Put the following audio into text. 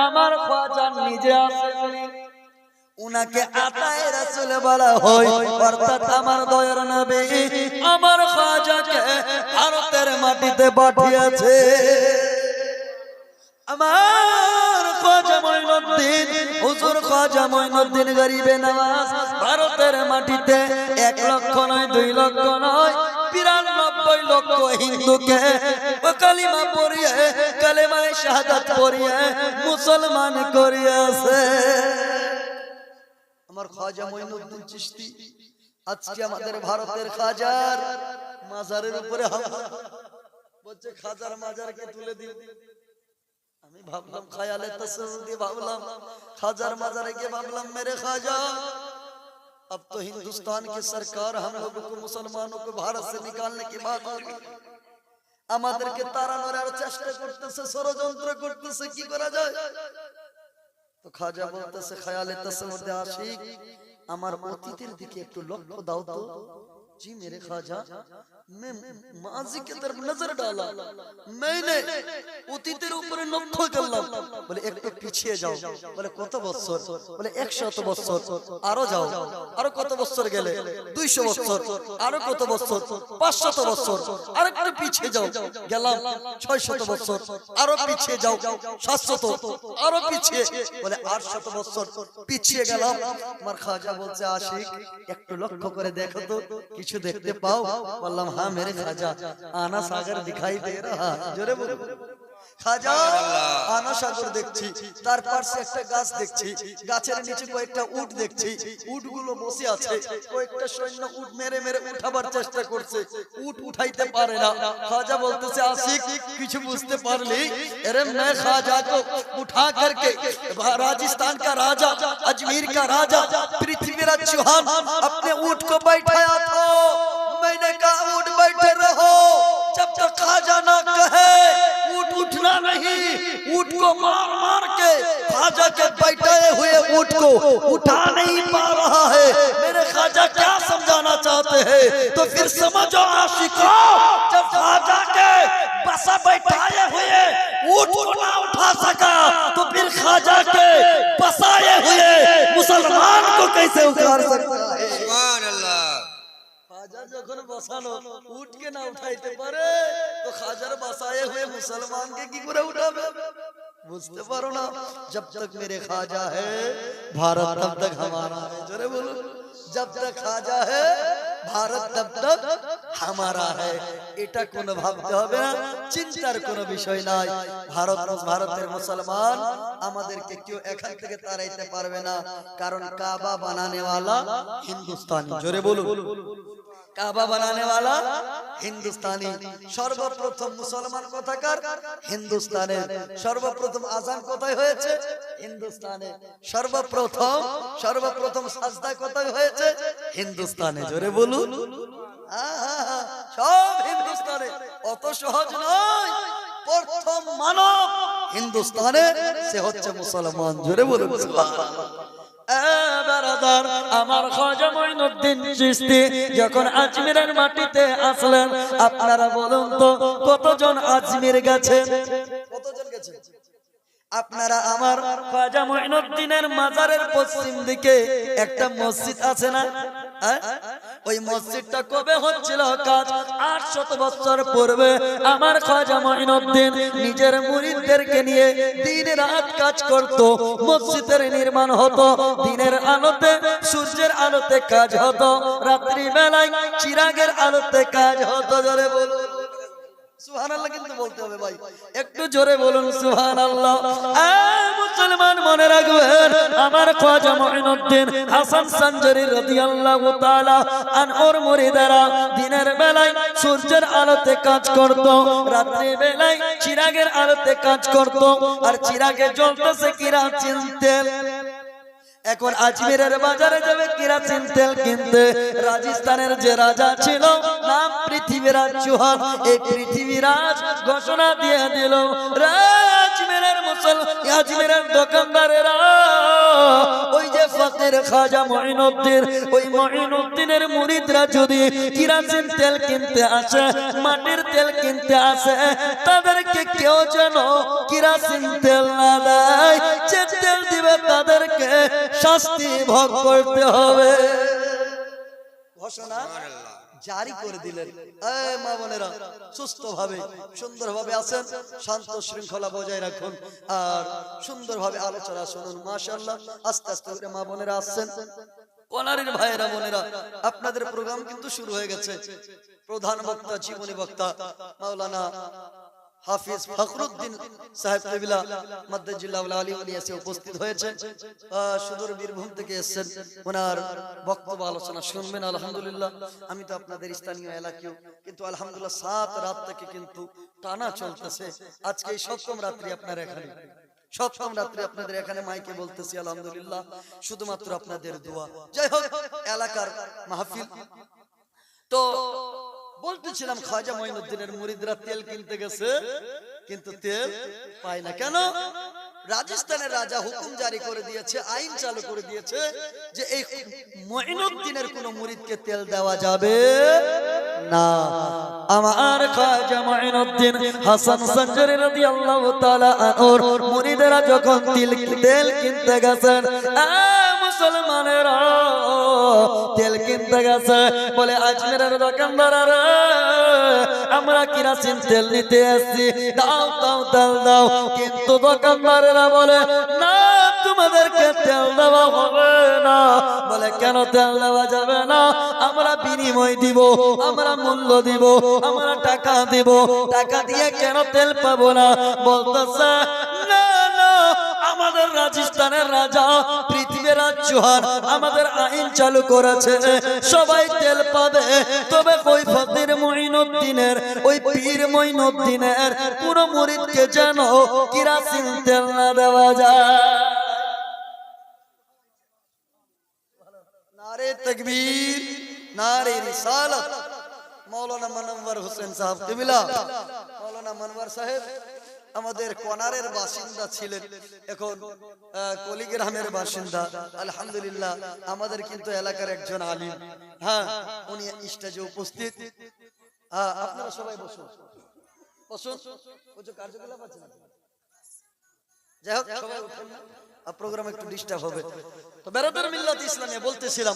আমার খাজা নিজে আসেননি, উনাকে আতায়ে রাসূল বলা হয়। অর্থাৎ আমার দয়ার নবী আমার খাজাকে ভারতের মাটিতে পাঠিয়েছে। আমার খাজা মঈনুদ্দিন হুজুর খাজা মঈনুদ্দিন গরিবে নওয়াজ ভারতের মাটিতে 1 লক্ষ নয় 2 লক্ষ নয় 92 লক্ষ হিন্দুকে কালিমা পড়িয়ে কালেমায়ে শাহাদাত পড়িয়ে মুসলমান করিয়াছে আমার খাজা মঈনুদ্দিন চিশতি। আজকে আমাদের ভারতের খাজার মাজারের উপরে হামলা বলছে, খাজার মাজারকে তুলে দিন। আমি ভাবলাম খায়ালে তাসাউফ দিয়ে ভাবলাম खाजार मजारे के भावलम मेरे खाजा। अब तो हिंदुस्तान की सरकार हम लोगों को मुसलमानों को भारत से निकालने की बात हो रही है। আমাদেরকে তাড়ানোর চেষ্টা করতেছে, ষড়যন্ত্র করতেছে, কি করা যায়? তো খাজা বলতেছে খেয়ালে তাসাউফে আশিক আমার অতীতের দিকে একটু লক্ষ্য দাও তো। जी मेरे खाजा मैं माजी की तरफ नजर डाला, मैंने অতীতের উপরে লক্ষ্য করলাম। বলে একটু পিছিয়ে যাও। বলে কত বছর? বলে 100 বছর। আরো যাও। আরো কত বছর গেলে? 200 বছর। আরো কত বছর? 500 বছর। আরো একটু পিছিয়ে যাও। গেলাম 600 বছর। আরো পিছিয়ে যাও 700। আরো পিছিয়ে। বলে 800 বছর পিছিয়ে গেলাম। আমার খাজা বলছে আশিক একটু লক্ষ্য করে দেখো তো কিছু দেখতে পাও? বললাম हाँ मेरे खाजा आना सागर दिखाई दे रहा। जोरे बोलो খাজা আনা সাগর দেখছি, তার পাশে একটা গাছ দেখছি, গাছের নিচে কয়েকটা উট দেখছি, উটগুলো বসে আছে, কয়েকটা সৈন্য উট মেরে মেরে উঠাবার চেষ্টা করছে, উট উঠাইতে পারে না। খাজা বলতেছে আশিক কিছু বুঝতে পারলি? अरे मैं खाजा को उठा करके राजस्थान का राजा अजमेर का राजा पृथ्वीराज चौहान अपने ऊंट को बैठाया था। मैंने कहा ऊंट बैठे रहो जब तक खाजा ना कहे ऊंट उठना नहीं। ऊंट को मार मार के खाजा के बैठाए हुए ऊंट को उठा नहीं पा रहा है। मेरे खाजा क्या समझाना चाहते हैं? तो फिर समझो आशिकों, जब खाजा के बसा बैठाए हुए ऊंट को ना उठा सका तो फिर खाजा के बसाए हुए मुसलमान को कैसे उखाड़ सकता है? सुभान अल्लाह। खाजा যখন বসানো উঠকে না উঠাইতে পারে তো খাজার বসায়ে हुए मुसलमान के কি করে উঠাবে? বুঝতে পারো না? जब तक मेरे खाजा है भारत तब तक हमारा है। জোরে বলো जब तक खाजा है भारत तब तक हमारा है। এটা কোনো ভাবতে হবে না, চিন্তার কোনো বিষয় নাই। ভারতের মুসলমান আমাদেরকে কেউ এখান থেকে তাড়াইতে পারবে না, কারণ কাবা বানানে वाला হিন্দুস্তানি। জোরে বলো কাবা বানানে वाला হিন্দুস্তানি। সর্বপ্রথম মুসলমান কোথাকার? হিন্দুস্তানে। সর্বপ্রথম আযান কোথায় হয়েছে? হিন্দুস্তানে। সর্বপ্রথম সাজদা কোথায় হয়েছে? হিন্দুস্তানে। জোরে বলুন সব হিন্দুস্তানে। অত সহজ নয়। প্রথম মানব হিন্দুস্তানে, সে হচ্ছে মুসলমান। জোরে বলুন সুবহানাল্লাহ। আমার খাজা মঈনুদ্দিন চিশতি যখন আজমিরের মাটিতে আসলেন, আপনারা বলুন তো কতজন আজমির গেছেন? কতজন গেছেন? আপনারা আমার খাজা মঈনুদ্দিনের মাজারের পশ্চিম দিকে একটা মসজিদ আছে না? ওই মসজিদটা কবে হচ্ছিল কাজ? 800 বছর পূর্বে আমার খাজা মঈনুদ্দিন নিজের মুরিদদেরকে নিয়ে দিন রাত কাজ করত। মসজিদের নির্মাণ হতো, দিনের আলোতে সূর্যের আলোতে কাজ হতো, রাত্রি বেলায় চিরাগের আলোতে কাজ হতো। জোরে বলুন সুবহানাল্লাহ। কিন্তু বলতে হবে ভাই, একটু জোরে বলুন সুবহানাল্লাহ। মুসলমান মনে রাখবেন আমার খাজা মঈনুদ্দিন হাসান সানজারি রাদিয়াল্লাহু তাআলা আনহুর মুরিদারা দিনের বেলায় সূর্যের আলোতে কাজ করত, রাত্রি বেলায় চিরাগের আলোতে কাজ করত। আর চিরাগে জ্বলতেছে কেরোসিন তেল। এখন আজমিরের বাজারে যাবে কেরোসিন তেল কিনতে। রাজস্থানের যে রাজা ছিল নাম পৃথ্বীরাজ চৌহান, এই পৃথ্বীরাজ ঘোষণা দিয়ে দিল আজমিরের দোকানদারেরা ওই যে ফকির খাজা মঈনুদ্দিন, ওই মঈনুদ্দিনের মুরিদরা যদি কেরোসিন তেল কিনতে আসে, মাটির তেল কিনতে আসে, তাদেরকে কেউ যেন কেরোসিন তেল না দেয়। তাদেরকে শাস্তি ভোগ করতে হবে। ঘোষণা জারি করে দিলেন। এই মা বোনেরা, সুস্থভাবে সুন্দরভাবে আছেন, শান্ত শৃঙ্খলা বজায় রাখুন আর সুন্দরভাবে আলোচনা শুনুন। মাশাআল্লাহ, আস্তে আস্তে করে মা বোনেরা আসছেন। কোনারের ভাইয়েরা বোনেরা, আপনাদের প্রোগ্রাম কিন্তু শুরু হয়ে গেছে। প্রধান বক্তা, জীবনী বক্তা মাওলানা হাফিজ ফখরুদ্দিন সাহেব কিবলা মাদ্দাজিল্লাহুল আলী উনি এসে উপস্থিত হয়েছেন। সুদূর বীরভূম থেকে এসেছেন, ওনার বক্তব্য আলোচনা শুনবেন। আলহামদুলিল্লাহ, আমি তো আপনাদের স্থানীয় এলাকায়, কিন্তু আলহামদুলিল্লাহ 7 রাত থেকে কিন্তু টানা চলতেছে। আজকে এই সপ্তম রাত্রি আপনার এখানে, সপ্তম রাত্রি আপনাদের এখানে মাইকে বলতেছি আলহামদুলিল্লাহ, শুধুমাত্র আপনাদের দোয়া। যাই হোক, এলাকার মাহফিল তো বলতেছিলাম, খাজা মঈনুদ্দিনের মুরিদরা তেল কিনতে গেছে, কিন্তু তেল পায় না। কেন? রাজস্থানের রাজা হুকুম জারি করে দিয়েছে, আইন চালু করে দিয়েছে যে এই মঈনুদ্দিনের কোন মুরিদকে তেল দেওয়া যাবে না। আমার খাজা মঈনুদ্দিন হাসান সঞ্জরি রাদিয়াল্লাহু তাআলা আনহুর মুরিদরা যখন তেল কিনতে গেছেন, মুসলমানেরা তেল কিনতে গেছে, বলে আজমেরের দোকানদাররা আমরা কেরোসিন তেল নিতে আসছি, দাও দাও তেল দাও। কিন্তু দোকানদারেরা বলে না, তোমাদেরকে তেল দেওয়া হবে না। বলে কেন তেল দেওয়া যাবে না? আমরা বিনিময় দিব, আমরা মূল্য দিব, আমরা টাকা দিব, টাকা দিয়ে কেন তেল পাবো না? বলতেছে না না, আমাদের রাজস্থানের রাজা পৃথিবীর জোহার আমাদের আইন চালু করেছে, সবাই তেল পাবে, তবে ওই ফকির মঈনুদ্দিনের, ওই পীর মঈনুদ্দিনের পুরো মুরিদকে যেন কেরোসিন তেল না দেওয়া যায়। নারে তাকবীর, নারে রিসালাত। মাওলানা মনওয়ার হোসেন সাহেব কিবলা, মাওলানা মনওয়ার সাহেব আমাদের কোনারের বাসিন্দা ছিলেন, এখন কলিগ্রামের বাসিন্দা। আলহামদুলিল্লাহ, আমাদের কিন্তু এলাকার একজন আলিম। হ্যাঁ, উনি স্টেজে উপস্থিত। আপনারা সবাই বসুন, বসুন। কার্যকলাপ আছে না? যাই হোক, সবাই উঠেন না, প্রোগ্রাম একটু ডিস্টার্ব হবে। তো বেরাদার মিল্লাত ইসলামিয়া বলতেছিলাম,